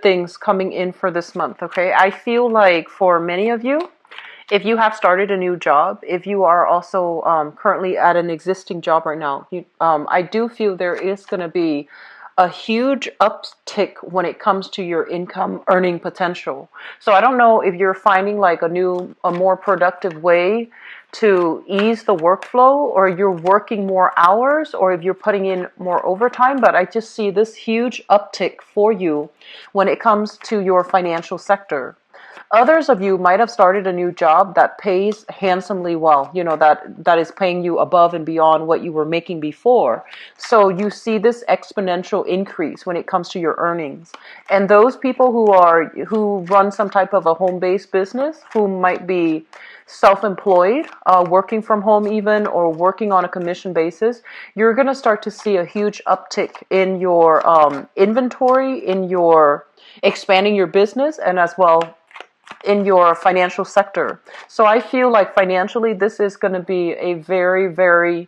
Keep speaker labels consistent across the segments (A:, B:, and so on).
A: things coming in for this month, okay? I feel like for many of you, if you have started a new job, if you are also currently at an existing job right now, I do feel there is going to be a huge uptick when it comes to your income earning potential. So I don't know if you're finding like a more productive way to ease the workflow, or you're working more hours, or if you're putting in more overtime, but I just see this huge uptick for you when it comes to your financial sector. Others of you might have started a new job that pays handsomely well, that is paying you above and beyond what you were making before. So you see this exponential increase when it comes to your earnings. And those people who run some type of a home-based business, who might be self-employed, working from home even, or working on a commission basis, you're going to start to see a huge uptick in your inventory, in your expanding your business, and as well in your financial sector. So I feel like financially, this is going to be a very, very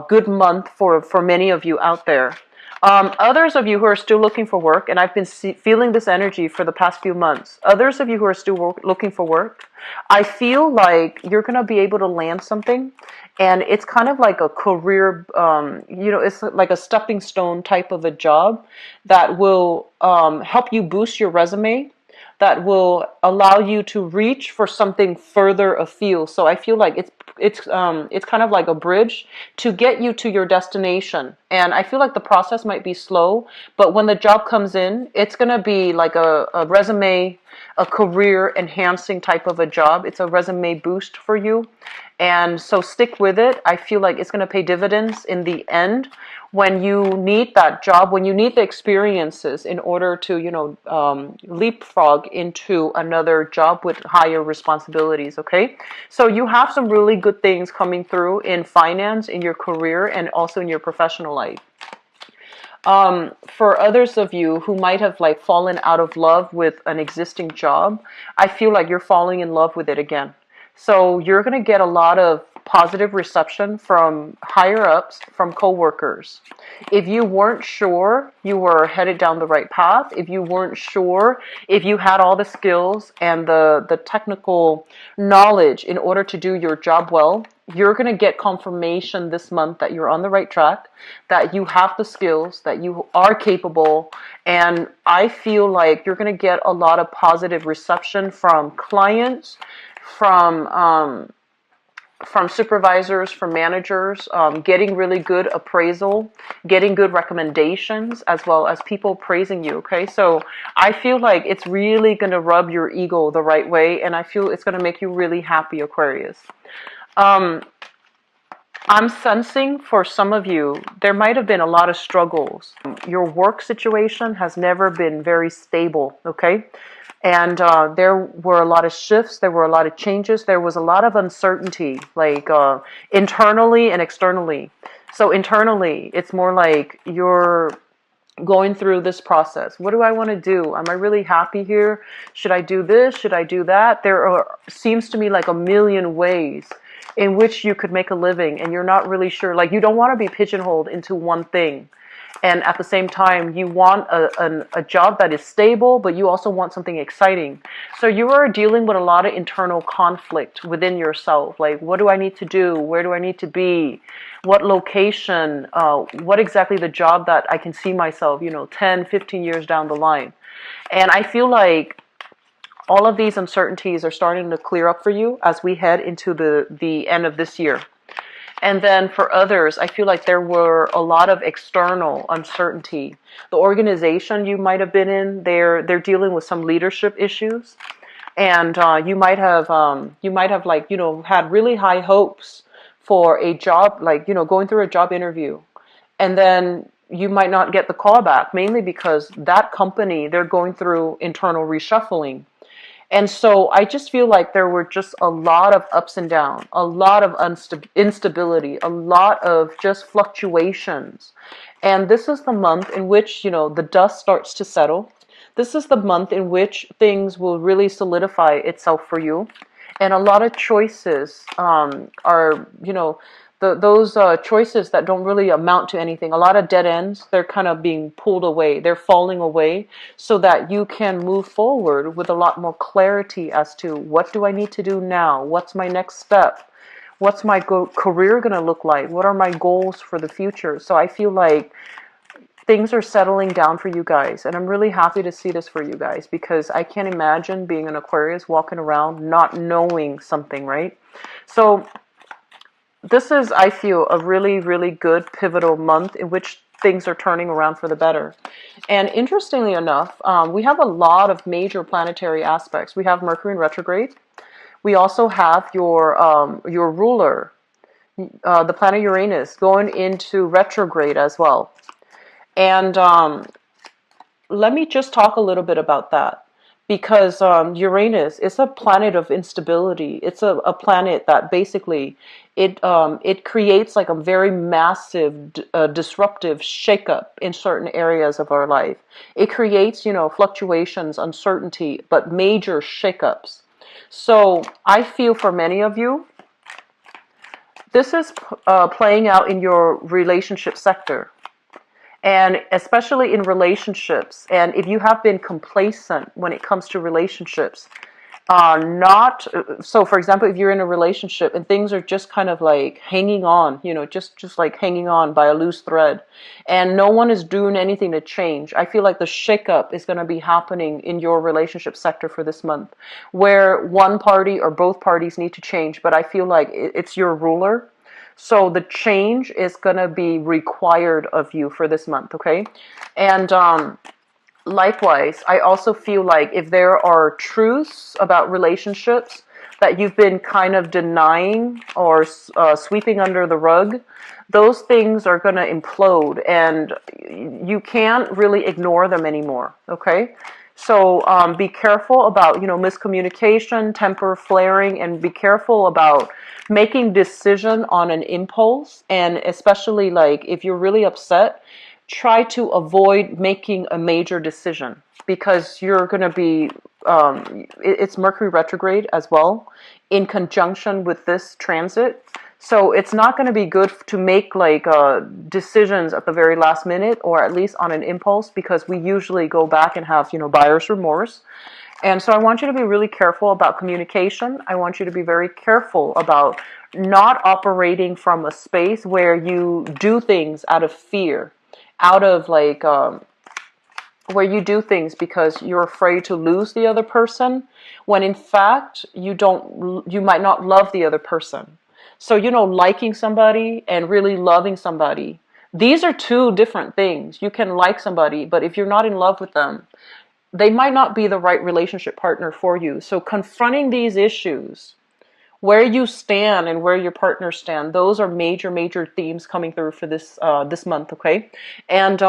A: good month for many of you out there. Others of you who are still looking for work, and I've been feeling this energy for the past few months. Others of you who are still looking for work, I feel like you're going to be able to land something, and it's kind of like a career, it's like a stepping stone type of a job that will help you boost your resume, that will allow you to reach for something further afield. So I feel like it's kind of like a bridge to get you to your destination. And I feel like the process might be slow, but when the job comes in, it's going to be like a resume, a career enhancing type of a job. It's a resume boost for you. And so stick with it. I feel like it's going to pay dividends in the end when you need that job, when you need the experiences in order to, leapfrog into another job with higher responsibilities, okay? So you have some really good things coming through in finance, in your career, and also in your professional life. For others of you who might have like fallen out of love with an existing job, I feel like you're falling in love with it again. So you're going to get a lot of positive reception from higher ups, from coworkers. If you weren't sure you were headed down the right path, if you weren't sure if you had all the skills and the technical knowledge in order to do your job well, you're going to get confirmation this month that you're on the right track, that you have the skills, that you are capable. And I feel like you're going to get a lot of positive reception from clients, from supervisors, from managers, getting really good appraisal, getting good recommendations, as well as people praising you, okay? So I feel like it's really going to rub your ego the right way, and I feel it's going to make you really happy, Aquarius. I'm sensing for some of you, there might have been a lot of struggles. Your work situation has never been very stable, okay? And there were a lot of shifts, there were a lot of changes, there was a lot of uncertainty, like internally and externally. So internally, it's more like you're going through this process. What do I want to do? Am I really happy here? Should I do this? Should I do that? Seems to me like a million ways in which you could make a living, and you're not really sure. Like, you don't want to be pigeonholed into one thing. And at the same time, you want a job that is stable, but you also want something exciting. So you are dealing with a lot of internal conflict within yourself. Like, what do I need to do? Where do I need to be? What location? What exactly the job that I can see myself, 10, 15 years down the line. And I feel like all of these uncertainties are starting to clear up for you as we head into the end of this year. And then for others, I feel like there were a lot of external uncertainty. The organization you might have been in, they're dealing with some leadership issues, and you might have had really high hopes for a job, like going through a job interview, and then you might not get the call back, mainly because that company, they're going through internal reshuffling. And so I just feel like there were just a lot of ups and downs, a lot of instability, a lot of just fluctuations. And this is the month in which, the dust starts to settle. This is the month in which things will really solidify itself for you. And a lot of choices are, those choices that don't really amount to anything, a lot of dead ends, they're kind of being pulled away, they're falling away, so that you can move forward with a lot more clarity as to what do I need to do now, what's my next step, what's my career going to look like, what are my goals for the future. So I feel like things are settling down for you guys, and I'm really happy to see this for you guys, because I can't imagine being an Aquarius walking around not knowing something, right? So this is, I feel, a really, really good pivotal month in which things are turning around for the better. And interestingly enough, we have a lot of major planetary aspects. We have Mercury in retrograde. We also have your ruler, the planet Uranus, going into retrograde as well. And let me just talk a little bit about that, because Uranus is a planet of instability. It's a planet that basically it creates like a very massive disruptive shakeup in certain areas of our life. It creates, fluctuations, uncertainty, but major shakeups. So I feel for many of you, this is playing out in your relationship sector. And especially in relationships, and if you have been complacent when it comes to relationships, not so. For example, if you're in a relationship and things are just kind of like hanging on, just like hanging on by a loose thread, and no one is doing anything to change, I feel like the shakeup is going to be happening in your relationship sector for this month, where one party or both parties need to change. But I feel like it's your ruler. So the change is going to be required of you for this month, okay? And likewise, I also feel like if there are truths about relationships that you've been kind of denying or sweeping under the rug, those things are going to implode, and you can't really ignore them anymore, okay? So be careful about, miscommunication, temper flaring, and be careful about making decision on an impulse. And especially like if you're really upset, try to avoid making a major decision, because you're going to be, it's Mercury retrograde as well in conjunction with this transit. So it's not going to be good to make like decisions at the very last minute, or at least on an impulse, because we usually go back and have, buyer's remorse. And so I want you to be really careful about communication. I want you to be very careful about not operating from a space where you do things out of fear, out of like, where you do things because you're afraid to lose the other person, when in fact you might not love the other person. So, liking somebody and really loving somebody, these are two different things. You can like somebody, but if you're not in love with them, they might not be the right relationship partner for you. So confronting these issues, where you stand and where your partners stand, those are major, major themes coming through for this month, okay? And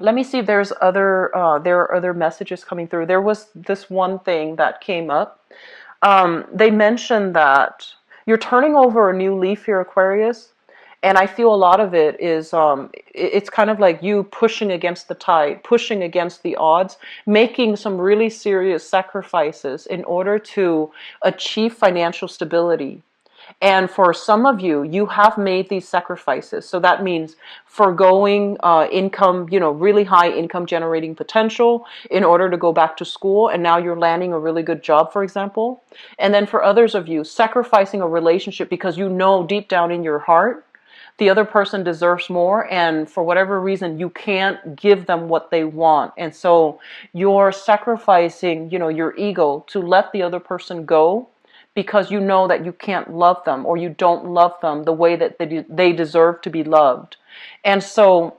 A: let me see if there are other messages coming through. There was this one thing that came up. They mentioned that you're turning over a new leaf here, Aquarius, and I feel a lot of it is, it's kind of like you pushing against the tide, pushing against the odds, making some really serious sacrifices in order to achieve financial stability. And for some of you, you have made these sacrifices. So that means foregoing income, really high income generating potential in order to go back to school. And now you're landing a really good job, for example. And then for others of you, sacrificing a relationship because deep down in your heart, the other person deserves more, and for whatever reason, you can't give them what they want. And so you're sacrificing, your ego to let the other person go, because you know that you can't love them, or you don't love them the way that they deserve to be loved. And so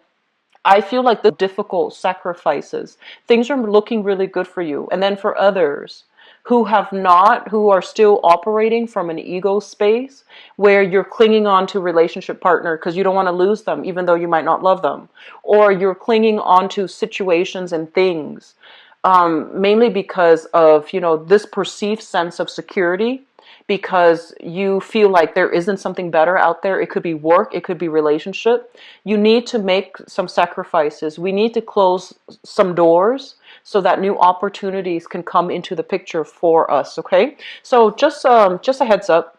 A: I feel like the difficult sacrifices, things are looking really good for you. And then for others who are still operating from an ego space where you're clinging on to a relationship partner because you don't want to lose them, even though you might not love them, or you're clinging on to situations and things, mainly because of, this perceived sense of security, because you feel like there isn't something better out there. It could be work, it could be relationship. You need to make some sacrifices. We need to close some doors so that new opportunities can come into the picture for us, okay? So just a heads up.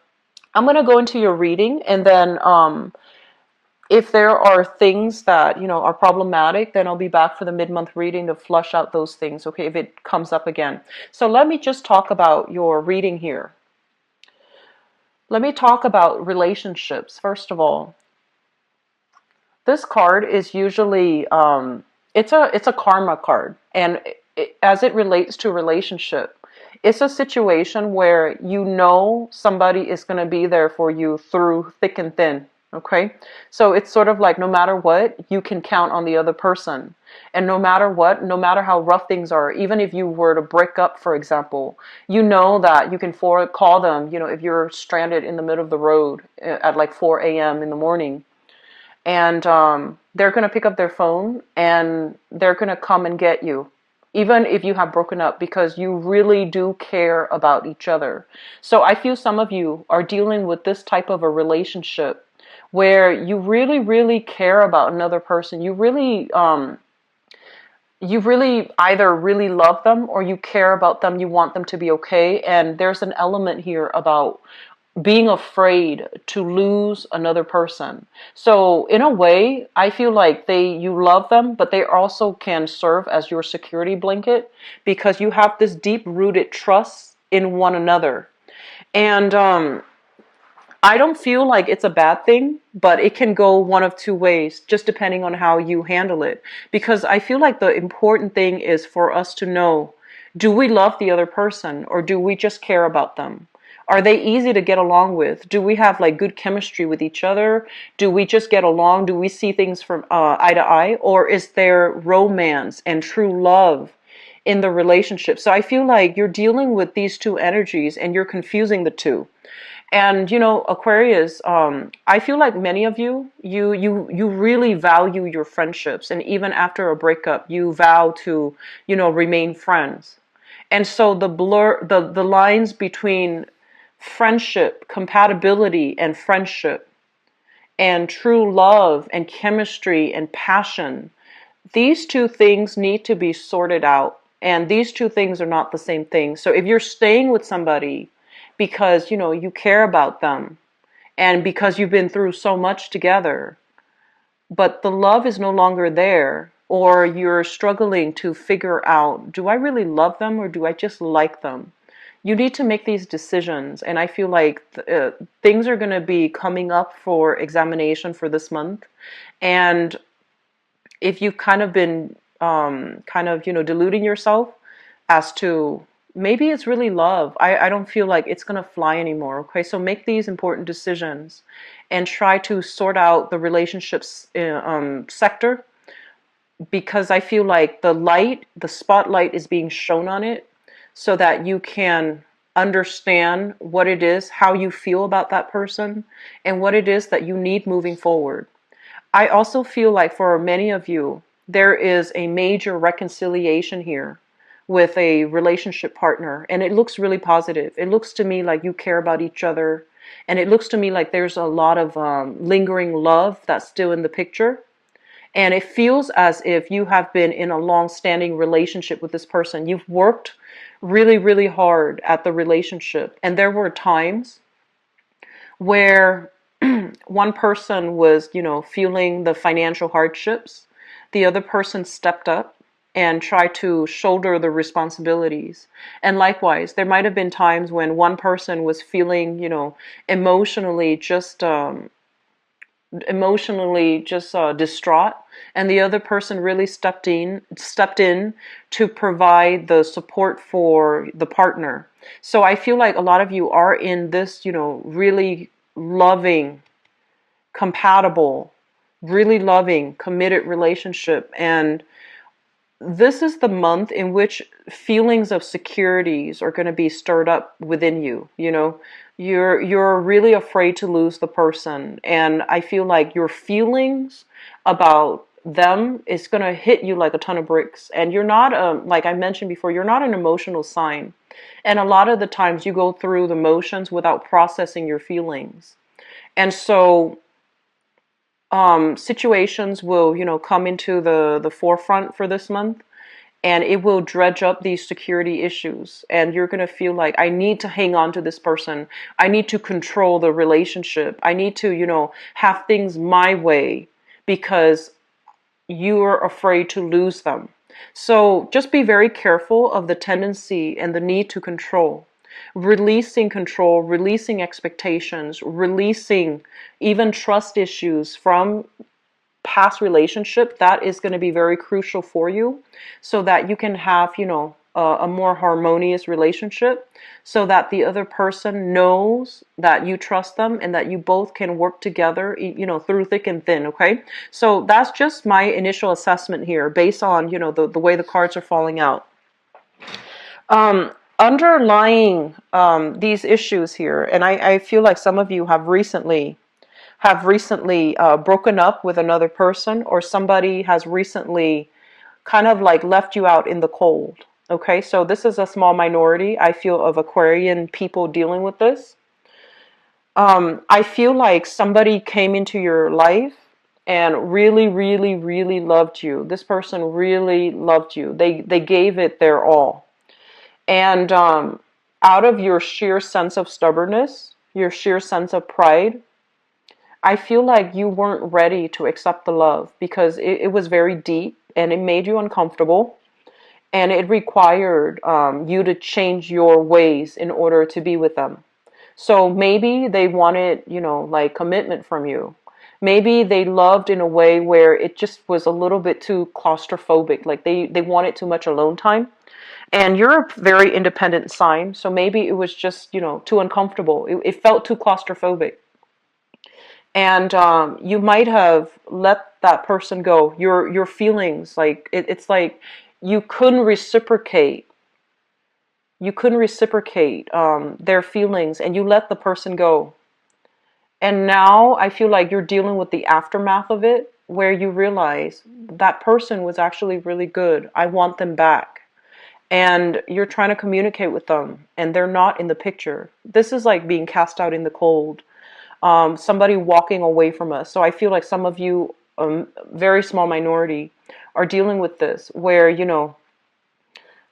A: I'm going to go into your reading, and then if there are things that, are problematic, then I'll be back for the mid-month reading to flush out those things, okay, if it comes up again. So let me just talk about your reading here. Let me talk about relationships. First of all, this card is usually it's a karma card, and as it relates to relationship, it's a situation where somebody is going to be there for you through thick and thin. Okay, so it's sort of like no matter what, you can count on the other person, and no matter what, no matter how rough things are, even if you were to break up, for example, you know that you can call them. If you're stranded in the middle of the road at like 4 a.m. in the morning, and they're going to pick up their phone and they're going to come and get you, even if you have broken up, because you really do care about each other. So I feel some of you are dealing with this type of a relationship where you really, really care about another person. You really either really love them or you care about them. You want them to be okay. And there's an element here about being afraid to lose another person. So in a way, I feel like you love them, but they also can serve as your security blanket because you have this deep rooted trust in one another. And I don't feel like it's a bad thing, but it can go one of two ways, just depending on how you handle it. Because I feel like the important thing is for us to know, do we love the other person or do we just care about them? Are they easy to get along with? Do we have like good chemistry with each other? Do we just get along? Do we see things from eye to eye? Or is there romance and true love in the relationship? So I feel like you're dealing with these two energies and you're confusing the two. And Aquarius, I feel like many of you really value your friendships, and even after a breakup, you vow to, remain friends. And so the lines between friendship, compatibility, and friendship, and true love, and chemistry, and passion, these two things need to be sorted out. And these two things are not the same thing. So if you're staying with somebody because you care about them and because you've been through so much together, but the love is no longer there, or you're struggling to figure out, do I really love them or do I just like them? You need to make these decisions, and I feel like things are going to be coming up for examination for this month. And if you've kind of been deluding yourself as to maybe it's really love, I don't feel like it's going to fly anymore. Okay, so make these important decisions and try to sort out the relationships sector, because I feel like the spotlight is being shown on it so that you can understand what it is, how you feel about that person, and what it is that you need moving forward. I also feel like for many of you, there is a major reconciliation here with a relationship partner, and it looks really positive. It looks to me like you care about each other, and it looks to me like there's a lot of lingering love that's still in the picture. And it feels as if you have been in a long-standing relationship with this person. You've worked really, really hard at the relationship, and there were times where one person was, feeling the financial hardships. The other person stepped up and tried to shoulder the responsibilities. And likewise, there might have been times when one person was feeling, emotionally just distraught, and the other person really stepped in to provide the support for the partner. So I feel like a lot of you are in this, really loving, compatible, really loving, committed relationship. And this is the month in which feelings of securities are going to be stirred up within you. You're really afraid to lose the person, and I feel like your feelings about them is going to hit you like a ton of bricks. And you're not, like I mentioned before, you're not an emotional sign, and a lot of the times you go through the motions without processing your feelings. And so situations will, come into the forefront for this month. and it will dredge up these security issues, and you're going to feel like, I need to hang on to this person, I need to control the relationship, I need to, have things my way, because you are afraid to lose them. So just be very careful of the tendency and the need to control. Releasing control, releasing expectations, releasing even trust issues from past relationship, that is going to be very crucial for you, so that you can have, a more harmonious relationship, so that the other person knows that you trust them and that you both can work together, through thick and thin. Okay, so that's just my initial assessment here, based on, the way the cards are falling out. Underlying these issues here, and I feel like some of you have recently broken up with another person, or somebody has recently kind of like left you out in the cold. Okay, so this is a small minority, I feel, of Aquarian people dealing with this. I feel like somebody came into your life and really, really, really loved you. This person really loved you. They gave it their all. And out of your sheer sense of stubbornness, your sheer sense of pride, I feel like you weren't ready to accept the love, because it was very deep and it made you uncomfortable, and it required you to change your ways in order to be with them. So maybe they wanted, like commitment from you. Maybe they loved in a way where it just was a little bit too claustrophobic, like they wanted too much alone time. And you're a very independent sign, so maybe it was just, too uncomfortable. It felt too claustrophobic. And you might have let that person go. Your feelings, like it's like you couldn't reciprocate. You couldn't reciprocate their feelings, and you let the person go. And now I feel like you're dealing with the aftermath of it, where you realize that person was actually really good. I want them back. And you're trying to communicate with them, and they're not in the picture. This is like being cast out in the cold. Somebody walking away from us. So I feel like some of you, very small minority, are dealing with this, where,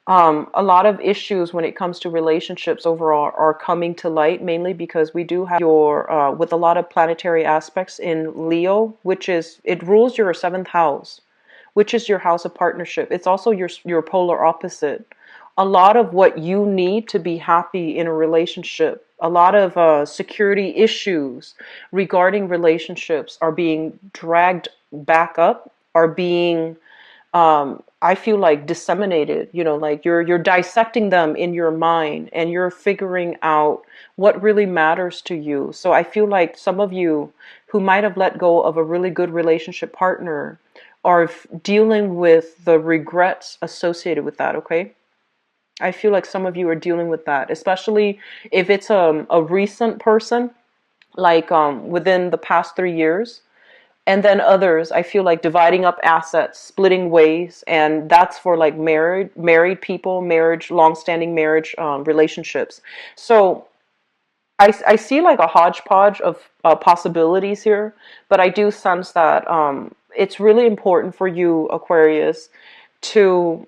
A: a lot of issues when it comes to relationships overall are coming to light, mainly because we do have with a lot of planetary aspects in Leo, it rules your seventh house, which is your house of partnership. It's also your polar opposite. A lot of what you need to be happy in a relationship, a lot of security issues regarding relationships are being dragged back up, are being, I feel like, disseminated. Like you're dissecting them in your mind, and you're figuring out what really matters to you. So I feel like some of you who might have let go of a really good relationship partner are dealing with the regrets associated with that. Okay, I feel like some of you are dealing with that, especially if it's a recent person, like within the past 3 years. And then others, I feel like dividing up assets, splitting ways, and that's for like married people, long-standing marriage relationships. So I see like a hodgepodge of possibilities here, but I do sense that it's really important for you, Aquarius, to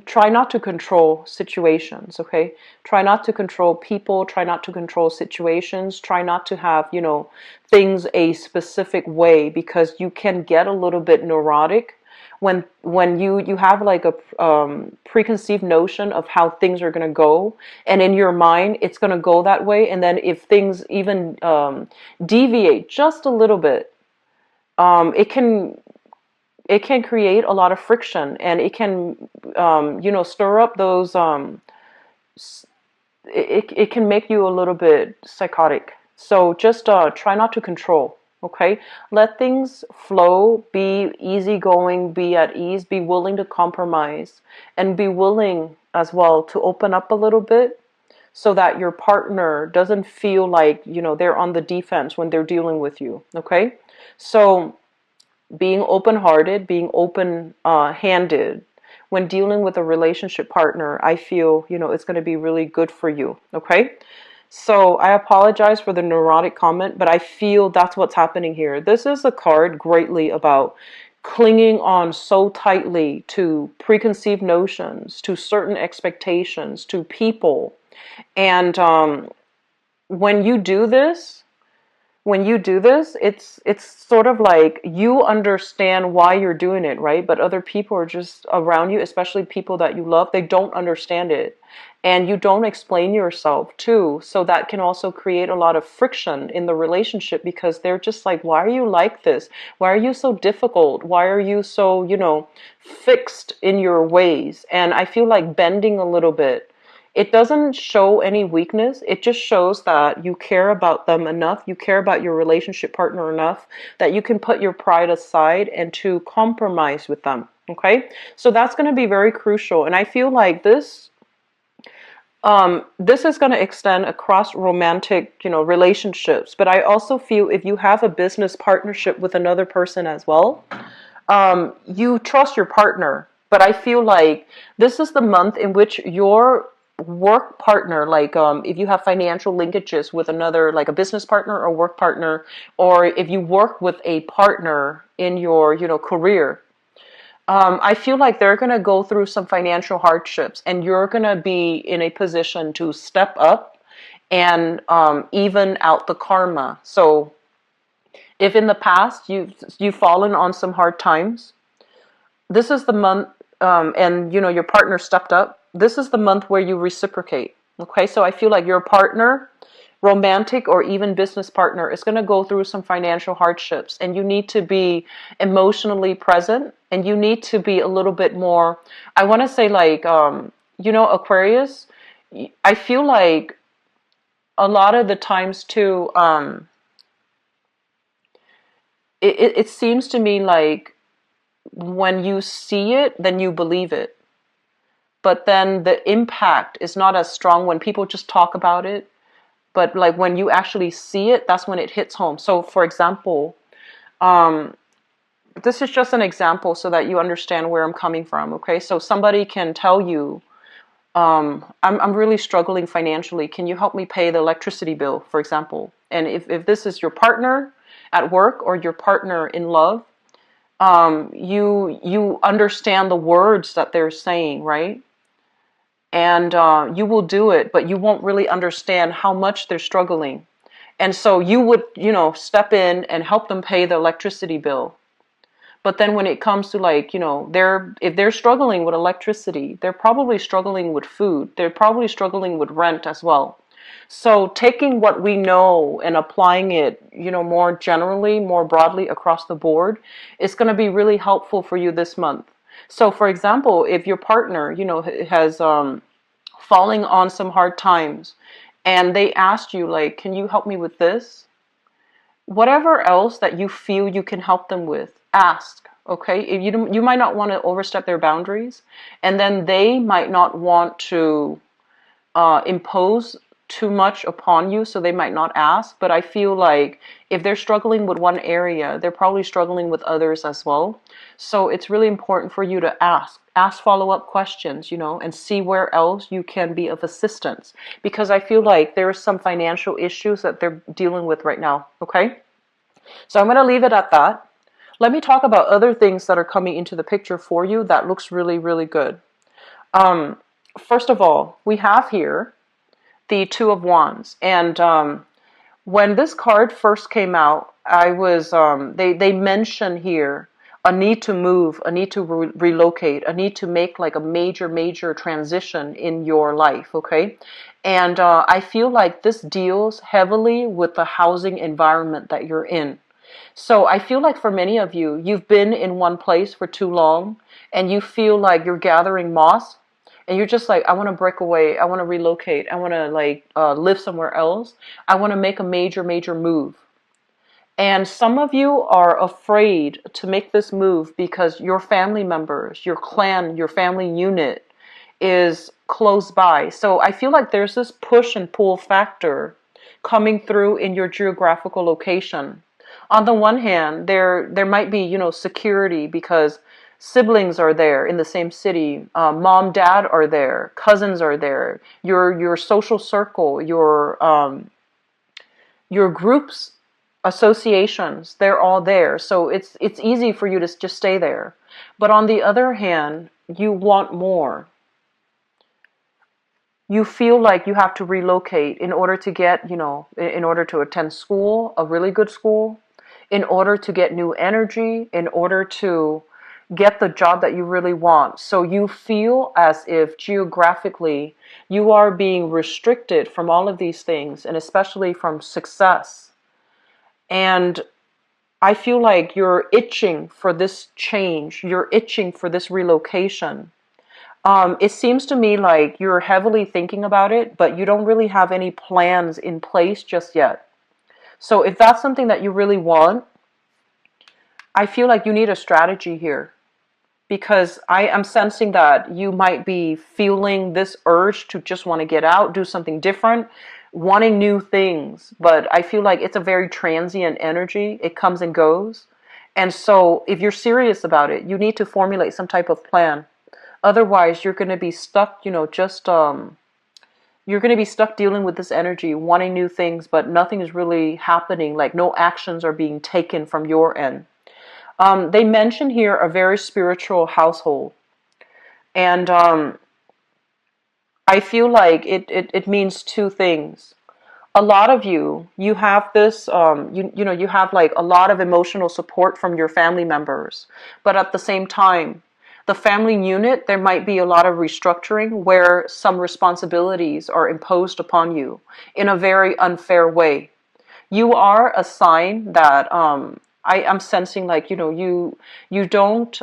A: try not to control situations. Okay, try not to control people, try not to control situations, try not to have, things a specific way, because you can get a little bit neurotic when you have like a preconceived notion of how things are going to go, and in your mind it's going to go that way, and then if things even deviate just a little bit, it can create a lot of friction, and it can, stir up those, it can make you a little bit psychotic. So just try not to control, okay? Let things flow, be easygoing, be at ease, be willing to compromise, and be willing as well to open up a little bit, so that your partner doesn't feel like, they're on the defense when they're dealing with you, okay? So being open-hearted, being open-handed when dealing with a relationship partner, I feel, it's going to be really good for you, okay? So I apologize for the neurotic comment, but I feel that's what's happening here. This is a card greatly about clinging on so tightly to preconceived notions, to certain expectations, to people. And when you do this, it's sort of like you understand why you're doing it, right? But other people are just around you, especially people that you love, they don't understand it. And you don't explain yourself too. So that can also create a lot of friction in the relationship because they're just like, why are you like this? Why are you so difficult? Why are you so, fixed in your ways? And I feel like bending a little bit, it doesn't show any weakness. It just shows that you care about them enough, you care about your relationship partner enough that you can put your pride aside and to compromise with them. Okay? So that's going to be very crucial. And I feel like this is going to extend across romantic, relationships. But I also feel if you have a business partnership with another person as well, you trust your partner. But I feel like this is the month in which your work partner, like if you have financial linkages with another, like a business partner or work partner, or if you work with a partner in your, career, I feel like they're going to go through some financial hardships and you're going to be in a position to step up and even out the karma. So if in the past you've fallen on some hard times, this is the month, and your partner stepped up. This is the month where you reciprocate. Okay, so I feel like your partner, romantic or even business partner, is going to go through some financial hardships, and you need to be emotionally present, and you need to be a little bit more. I want to say, like, Aquarius. I feel like a lot of the times too. It seems to me like when you see it, then you believe it. But then the impact is not as strong when people just talk about it. But like when you actually see it, that's when it hits home. So for example, this is just an example so that you understand where I'm coming from. Okay, so somebody can tell you, I'm really struggling financially. Can you help me pay the electricity bill, for example? And if this is your partner at work or your partner in love, you understand the words that they're saying, right? And you will do it, but you won't really understand how much they're struggling. And so you would, step in and help them pay the electricity bill. But then when it comes to like, if they're struggling with electricity, they're probably struggling with food. They're probably struggling with rent as well. So taking what we know and applying it, more generally, more broadly across the board is going to be really helpful for you this month. So for example, if your partner, has falling on some hard times and they asked you like, can you help me with this? Whatever else that you feel you can help them with, ask. Okay, if you might not want to overstep their boundaries, and then they might not want to impose too much upon you, so they might not ask. But I feel like if they're struggling with one area, they're probably struggling with others as well. So it's really important for you to ask follow-up questions, and see where else you can be of assistance, because I feel like there are some financial issues that they're dealing with right now. Okay, so I'm going to leave it at that. Let me talk about other things that are coming into the picture for you that looks really, really good. First of all, we have here the Two of Wands. And when this card first came out, I was, they mention here a need to move, a need to relocate, a need to make like a major transition in your life, okay? And I feel like this deals heavily with the housing environment that you're in. So I feel like for many of you, you've been in one place for too long and you feel like you're gathering moss and you're just like, I want to break away. I want to relocate. I want to like live somewhere else. I want to make a major move. And some of you are afraid to make this move because your family members, your clan, your family unit is close by. So I feel like there's this push and pull factor coming through in your geographical location. On the one hand, there might be, security because siblings are there in the same city, mom, dad are there, cousins are there, your social circle, your groups associations, they're all there. So it's easy for you to just stay there. But on the other hand, you want more. You feel like you have to relocate in order to get, in order to attend school, a really good school, in order to get new energy, in order to get the job that you really want. So you feel as if geographically you are being restricted from all of these things, and especially from success. And I feel like you're itching for this change. You're itching for this relocation. It seems to me like you're heavily thinking about it, but you don't really have any plans in place just yet. So if that's something that you really want, I feel like you need a strategy here, because I am sensing that you might be feeling this urge to just want to get out, do something different, wanting new things. But I feel like it's a very transient energy. It comes and goes. And so if you're serious about it, you need to formulate some type of plan. Otherwise, you're going to be stuck, you're going to be stuck dealing with this energy, wanting new things, but nothing is really happening. Like no actions are being taken from your end. They mention here a very spiritual household. And I feel like it means two things. A lot of you have this, you have like a lot of emotional support from your family members. But at the same time, the family unit, there might be a lot of restructuring where some responsibilities are imposed upon you in a very unfair way. You are a sign that I am sensing like, you don't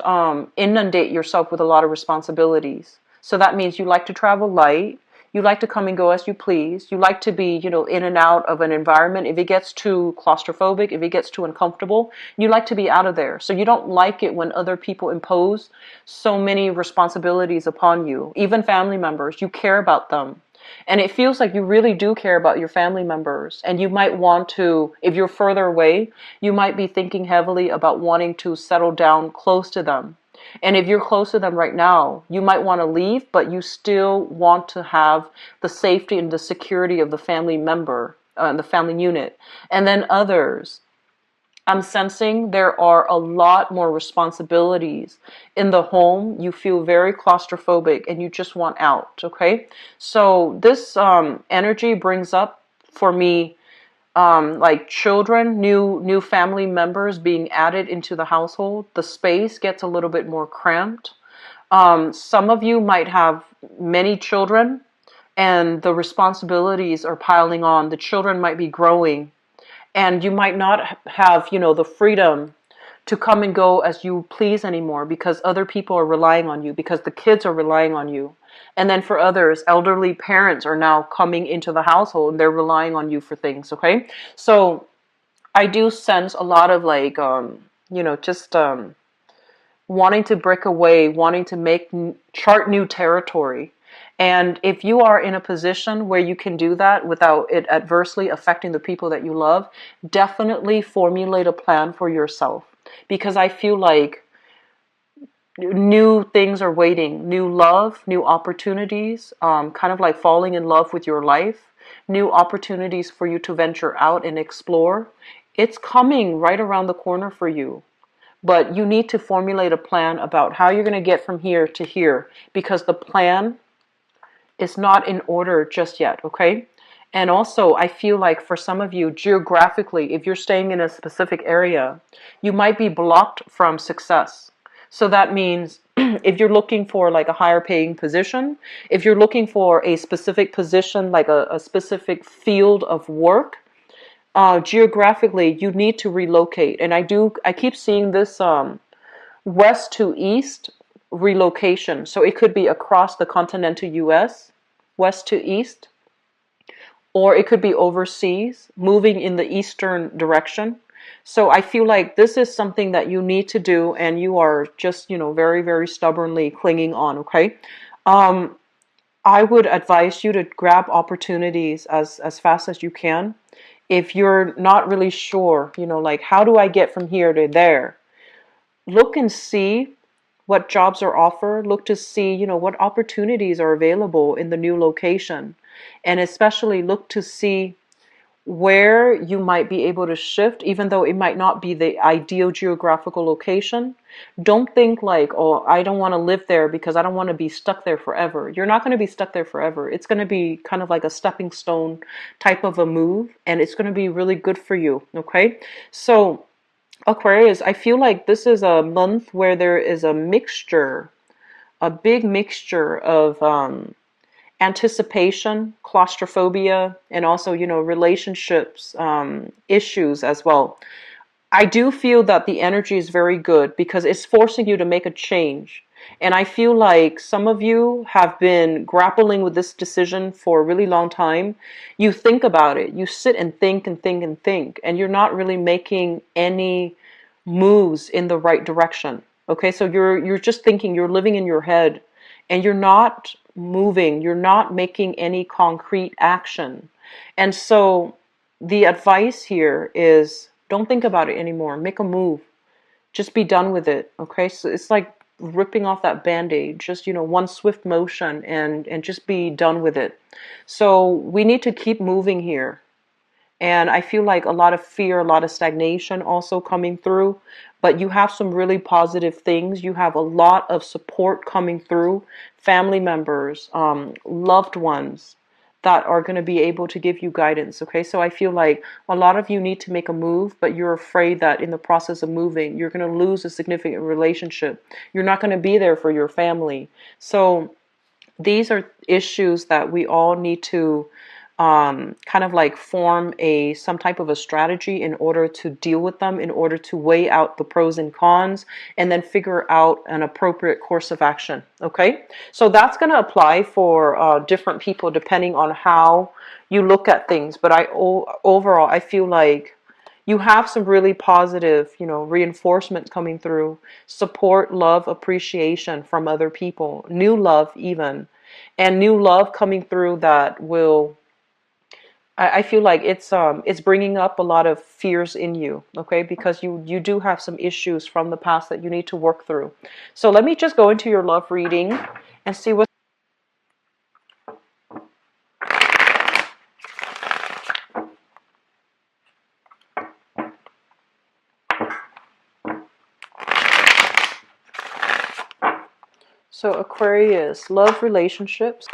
A: inundate yourself with a lot of responsibilities. So that means you like to travel light. You like to come and go as you please. You like to be, in and out of an environment. If it gets too claustrophobic, if it gets too uncomfortable, you like to be out of there. So you don't like it when other people impose so many responsibilities upon you. Even family members, you care about them. And it feels like you really do care about your family members. And you might want to, if you're further away, you might be thinking heavily about wanting to settle down close to them. And if you're close to them right now, you might want to leave, but you still want to have the safety and the security of the family member, the family unit. And then others, I'm sensing there are a lot more responsibilities in the home. You feel very claustrophobic and you just want out, okay? So this energy brings up for me like children, new family members being added into the household. The space gets a little bit more cramped. Some of you might have many children and the responsibilities are piling on. The children might be growing. And you might not have, the freedom to come and go as you please anymore because other people are relying on you, because the kids are relying on you. And then for others, elderly parents are now coming into the household and they're relying on you for things, okay? So I do sense a lot of like, just wanting to break away, wanting to chart new territory. And if you are in a position where you can do that without it adversely affecting the people that you love, definitely formulate a plan for yourself. Because I feel like new things are waiting, new love, new opportunities, kind of like falling in love with your life, new opportunities for you to venture out and explore. It's coming right around the corner for you. But you need to formulate a plan about how you're going to get from here to here, because the plan is not in order just yet, okay? And also, I feel like for some of you, geographically, if you're staying in a specific area, you might be blocked from success. So that means if you're looking for like a higher paying position, if you're looking for a specific position, like a specific field of work, geographically, you need to relocate. And I keep seeing this west to east relocation. So it could be across the continental US, west to east, or it could be overseas, moving in the eastern direction. So I feel like this is something that you need to do, and you are just, very, very stubbornly clinging on, okay? I would advise you to grab opportunities as fast as you can. If you're not really sure, like, how do I get from here to there? Look and see what jobs are offered. Look to see, what opportunities are available in the new location. And especially look to see where you might be able to shift, even though it might not be the ideal geographical location. Don't think like, oh, I don't want to live there because I don't want to be stuck there forever. You're not going to be stuck there forever. It's going to be kind of like a stepping stone type of a move, and it's going to be really good for you. Okay. So, Aquarius, I feel like this is a month where there is a mixture, a big mixture of anticipation, claustrophobia, and also, relationships issues as well. I do feel that the energy is very good because it's forcing you to make a change. And I feel like some of you have been grappling with this decision for a really long time. You think about it, you sit and think and think and think, and you're not really making any moves in the right direction. Okay, so you're just thinking, you're living in your head, and you're not moving, you're not making any concrete action. And so the advice here is don't think about it anymore. Make a move. Just be done with it. Okay? So it's like ripping off that band-aid. Just, one swift motion and just be done with it. So we need to keep moving here. And I feel like a lot of fear, a lot of stagnation also coming through. But you have some really positive things. You have a lot of support coming through. Family members, loved ones that are going to be able to give you guidance. Okay, so I feel like a lot of you need to make a move, but you're afraid that in the process of moving, you're going to lose a significant relationship. You're not going to be there for your family. So these are issues that we all need to kind of like form some type of a strategy in order to deal with them, in order to weigh out the pros and cons, and then figure out an appropriate course of action. Okay, so that's going to apply for different people depending on how you look at things. But overall, I feel like you have some really positive, reinforcement coming through, support, love, appreciation from other people, new love even, and new love coming through that will, I feel like it's bringing up a lot of fears in you, okay? Because you do have some issues from the past that you need to work through. So let me just go into your love reading and see what. So Aquarius, love, relationships.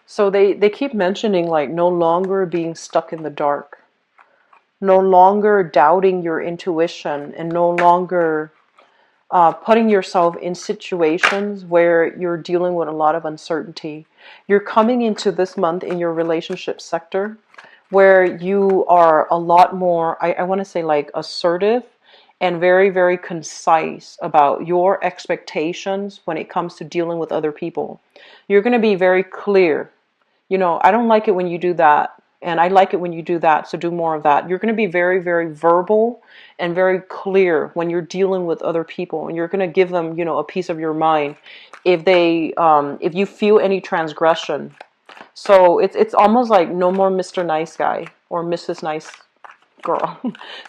A: So they keep mentioning like no longer being stuck in the dark, no longer doubting your intuition, and no longer putting yourself in situations where you're dealing with a lot of uncertainty. You're coming into this month in your relationship sector where you are a lot more, I want to say like assertive and very, very concise about your expectations when it comes to dealing with other people. You're going to be very clear. I don't like it when you do that, and I like it when you do that, so do more of that. You're going to be very, very verbal and very clear when you're dealing with other people, and you're going to give them, a piece of your mind if you feel any transgression. So it's almost like no more Mr. Nice Guy or Mrs. Nice Girl.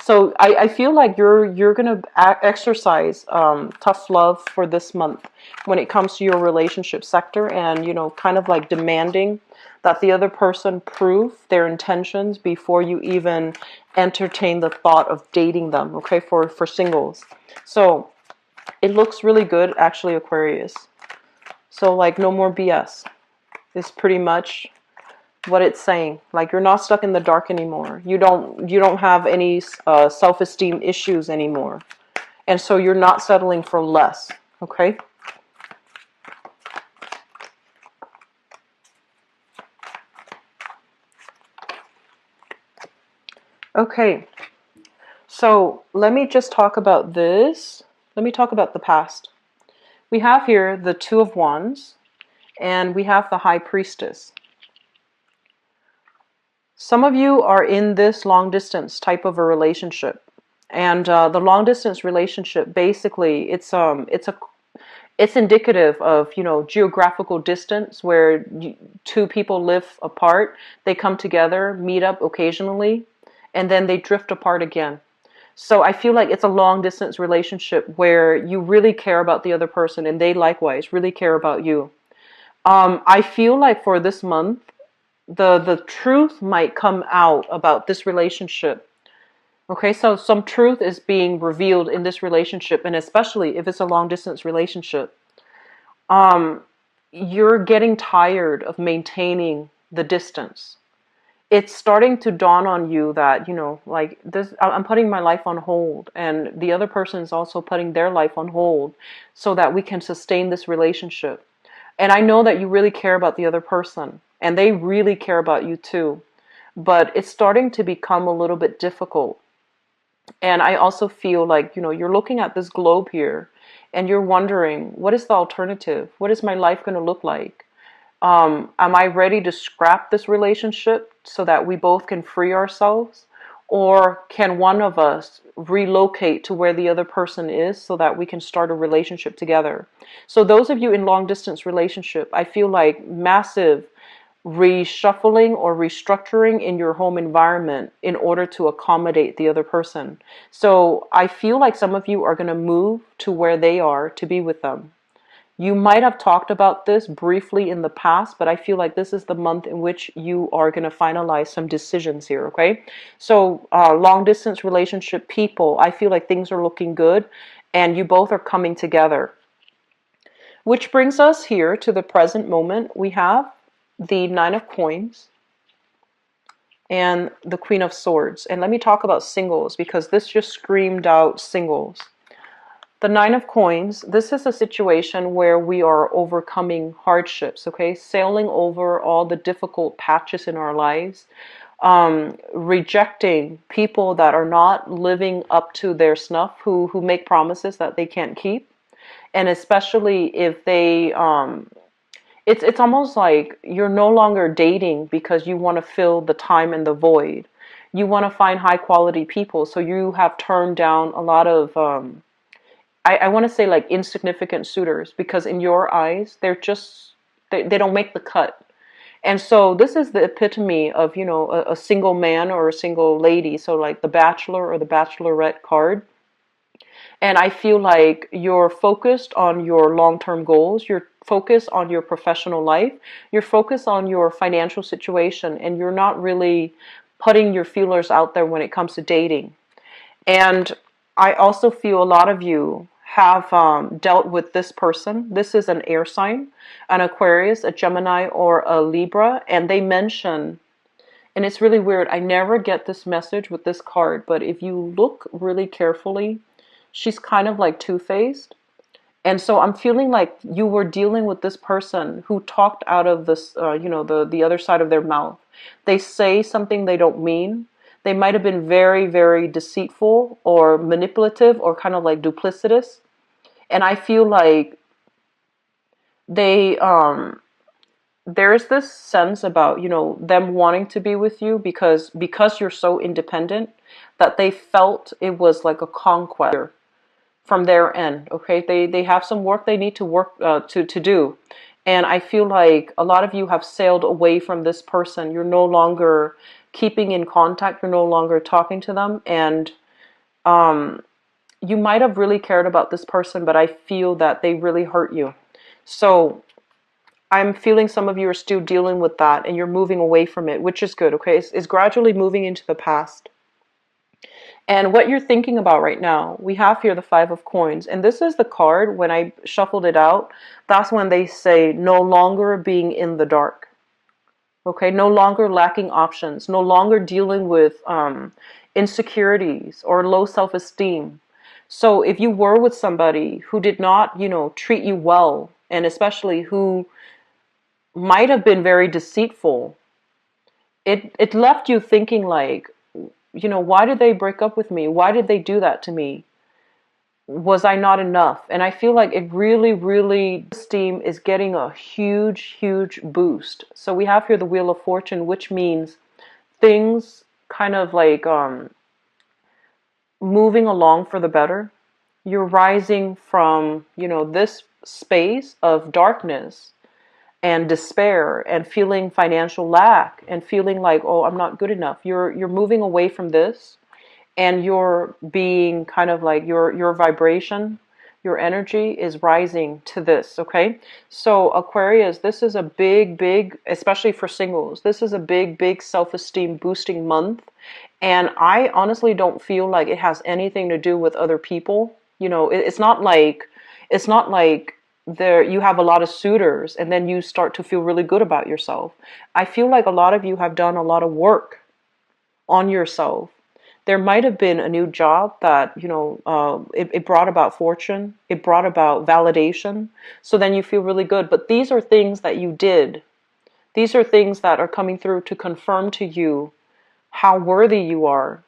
A: So I feel like you're going to exercise tough love for this month when it comes to your relationship sector, and kind of like demanding that the other person prove their intentions before you even entertain the thought of dating them, okay, for singles. So it looks really good, actually, Aquarius. So like no more BS is pretty much what it's saying. Like you're not stuck in the dark anymore. You don't have any self-esteem issues anymore. And so you're not settling for less, okay? Okay, so let me just talk about this. Let me talk about the past. We have here the Two of Wands, and we have the High Priestess. Some of you are in this long distance type of a relationship, and the long distance relationship basically it's It's indicative of, geographical distance where two people live apart. They come together, meet up occasionally, and then they drift apart again. So I feel like it's a long distance relationship where you really care about the other person and they likewise really care about you. I feel like for this month, the truth might come out about this relationship. Okay, so some truth is being revealed in this relationship, and especially if it's a long distance relationship. Um, you're getting tired of maintaining the distance. It's starting to dawn on you that, like this, I'm putting my life on hold, and the other person is also putting their life on hold so that we can sustain this relationship. And I know that you really care about the other person, and they really care about you too. But it's starting to become a little bit difficult. And I also feel like, you're looking at this globe here and you're wondering, what is the alternative? What is my life going to look like? Am I ready to scrap this relationship so that we both can free ourselves? Or can one of us relocate to where the other person is so that we can start a relationship together? So those of you in long distance relationship, I feel like massive reshuffling or restructuring in your home environment in order to accommodate the other person. So I feel like some of you are going to move to where they are to be with them. You might have talked about this briefly in the past, but I feel like this is the month in which you are going to finalize some decisions here, okay? So long distance relationship people, I feel like things are looking good and you both are coming together. Which brings us here to the present moment. We have the Nine of Coins and the Queen of Swords. And let me talk about singles because this just screamed out singles. The Nine of Coins, this is a situation where we are overcoming hardships, okay? Sailing over all the difficult patches in our lives, rejecting people that are not living up to their snuff, who make promises that they can't keep. And especially if they it's almost like you're no longer dating because you want to fill the time and the void. You want to find high quality people, so you have turned down a lot of I want to say like insignificant suitors because in your eyes they don't make the cut. And so this is the epitome of, a single man or a single lady. So like the Bachelor or the Bachelorette card. And I feel like you're focused on your long-term goals, you're focused on your professional life, you're focused on your financial situation, and you're not really putting your feelers out there when it comes to dating. And I also feel a lot of you have dealt with this person. This is an air sign, an Aquarius, a Gemini, or a Libra, and they mention, and it's really weird, I never get this message with this card, but if you look really carefully, she's kind of like two-faced. And so I'm feeling like you were dealing with this person who talked out of this, the other side of their mouth. They say something they don't mean. They might have been very, very deceitful or manipulative or kind of like duplicitous. And I feel like they, there's this sense about, them wanting to be with you because you're so independent that they felt it was like a conquest from their end. Okay, they have some work they need to work to do, and I feel like a lot of you have sailed away from this person. You're no longer keeping in contact. You're no longer talking to them, and you might have really cared about this person, but I feel that they really hurt you. So I'm feeling some of you are still dealing with that, and you're moving away from it, which is good. Okay, it's gradually moving into the past. And what you're thinking about right now, we have here the Five of Coins. And this is the card, when I shuffled it out, that's when they say no longer being in the dark. Okay, no longer lacking options, no longer dealing with insecurities or low self-esteem. So if you were with somebody who did not, treat you well, and especially who might have been very deceitful, it left you thinking like, why did they break up with me? Why did they do that to me? Was I not enough? And I feel like it really, really, esteem is getting a huge, huge boost. So we have here the Wheel of Fortune, which means things kind of like moving along for the better. You're rising from, this space of darkness and despair and feeling financial lack and feeling like, oh, I'm not good enough. You're moving away from this, and you're being kind of like your vibration, your energy is rising to this, okay? So Aquarius, this is a big, especially for singles, this is a big self-esteem boosting month. And I honestly don't feel like it has anything to do with other people. It's not like there you have a lot of suitors and then you start to feel really good about yourself. I feel like a lot of you have done a lot of work on yourself. There might have been a new job that, it brought about fortune, it brought about validation. So then you feel really good. But these are things that you did. These are things that are coming through to confirm to you how worthy you are.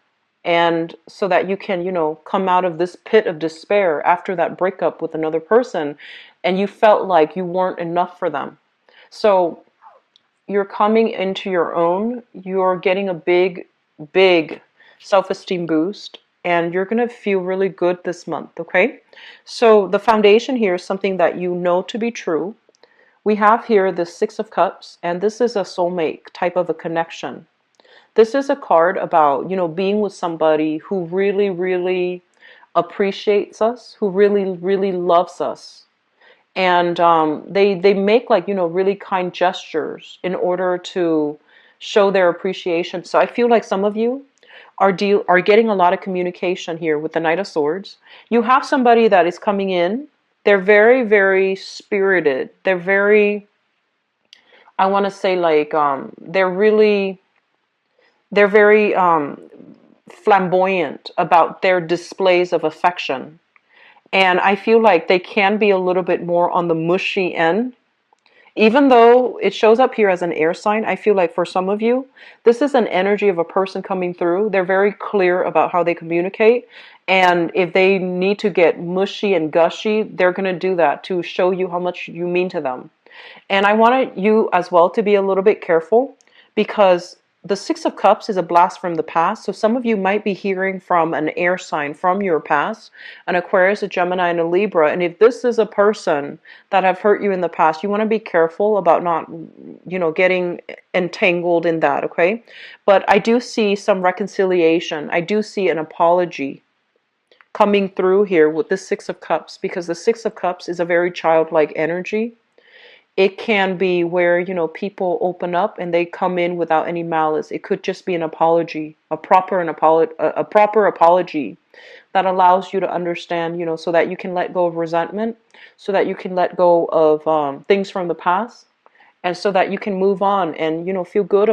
A: And so that you can, come out of this pit of despair after that breakup with another person and you felt like you weren't enough for them. So you're coming into your own, you're getting a big self-esteem boost, and you're going to feel really good this month, okay? So the foundation here is something that you know to be true. We have here the Six of Cups, and this is a soulmate type of a connection. This is a card about, being with somebody who really appreciates us, who really loves us. And they make like, really kind gestures in order to show their appreciation. So I feel like some of you are getting a lot of communication here with the Knight of Swords. You have somebody that is coming in. They're very spirited. They're very, I want to say like, they're very flamboyant about their displays of affection. And I feel like they can be a little bit more on the mushy end. Even though it shows up here as an air sign, I feel like for some of you, this is an energy of a person coming through. They're very clear about how they communicate. And if they need to get mushy and gushy, they're going to do that to show you how much you mean to them. And I wanted you as well to be a little bit careful, because the Six of Cups is a blast from the past. So some of you might be hearing from an air sign from your past, an Aquarius, a Gemini, and a Libra. And if this is a person that have hurt you in the past, you want to be careful about not, getting entangled in that, okay? But I do see some reconciliation. I do see an apology coming through here with the Six of Cups, because the Six of Cups is a very childlike energy. It can be where, people open up and they come in without any malice. It could just be an apology, a proper apology that allows you to understand, so that you can let go of resentment, so that you can let go of things from the past, and so that you can move on and, feel good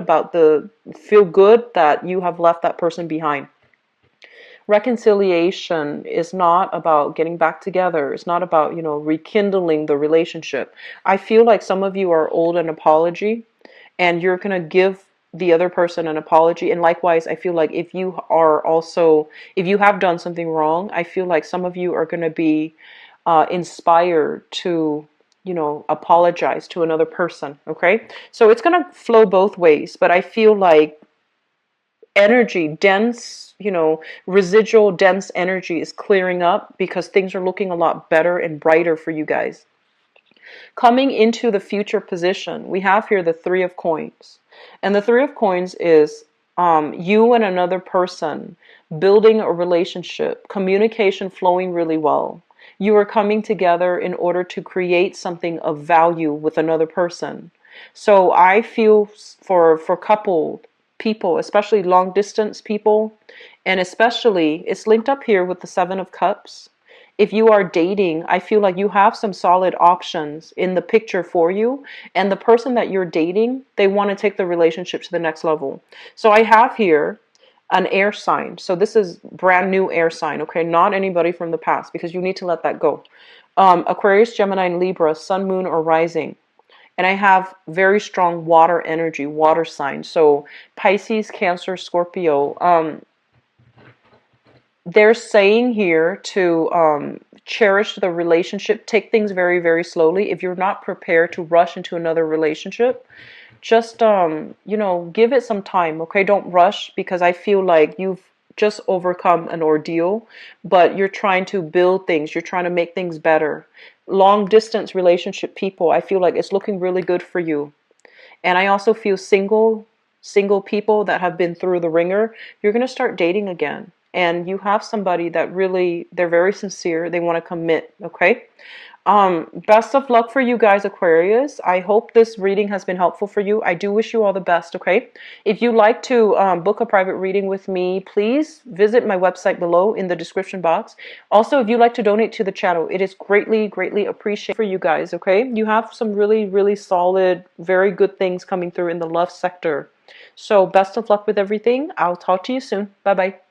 A: that you have left that person behind. Reconciliation is not about getting back together. It's not about, rekindling the relationship. I feel like some of you are owed an apology and you're going to give the other person an apology. And likewise, I feel like if you have done something wrong, I feel like some of you are going to be inspired to, apologize to another person. Okay. So it's going to flow both ways, but I feel like energy, dense, residual dense energy is clearing up because things are looking a lot better and brighter for you guys. Coming into the future position, we have here the Three of Coins. And the Three of Coins is you and another person building a relationship, communication flowing really well. You are coming together in order to create something of value with another person. So I feel for coupled people, especially long distance people, and especially it's linked up here with the Seven of Cups. If you are dating, I feel like you have some solid options in the picture for you, and the person that you're dating, they want to take the relationship to the next level. So I have here an air sign. So this is brand new air sign, okay? Not anybody from the past, because you need to let that go. Aquarius, Gemini, and Libra, sun, moon, or rising. And I have very strong water energy, water signs. So Pisces, Cancer, Scorpio. They're saying here to cherish the relationship. Take things very slowly. If you're not prepared to rush into another relationship, just, give it some time, okay? Don't rush, because I feel like just overcome an ordeal, but you're trying to build things. You're trying to make things better. Long distance relationship people, I feel like it's looking really good for you. And I also feel single people that have been through the ringer, you're going to start dating again. And you have somebody that really, they're very sincere. They want to commit, okay? Best of luck for you guys, Aquarius. I hope this reading has been helpful for you. I do wish you all the best, okay? If you'd like to book a private reading with me, please visit my website below in the description box. Also, if you'd like to donate to the channel, it is greatly, greatly appreciated for you guys, okay? You have some really, really solid, very good things coming through in the love sector. So best of luck with everything. I'll talk to you soon. Bye-bye.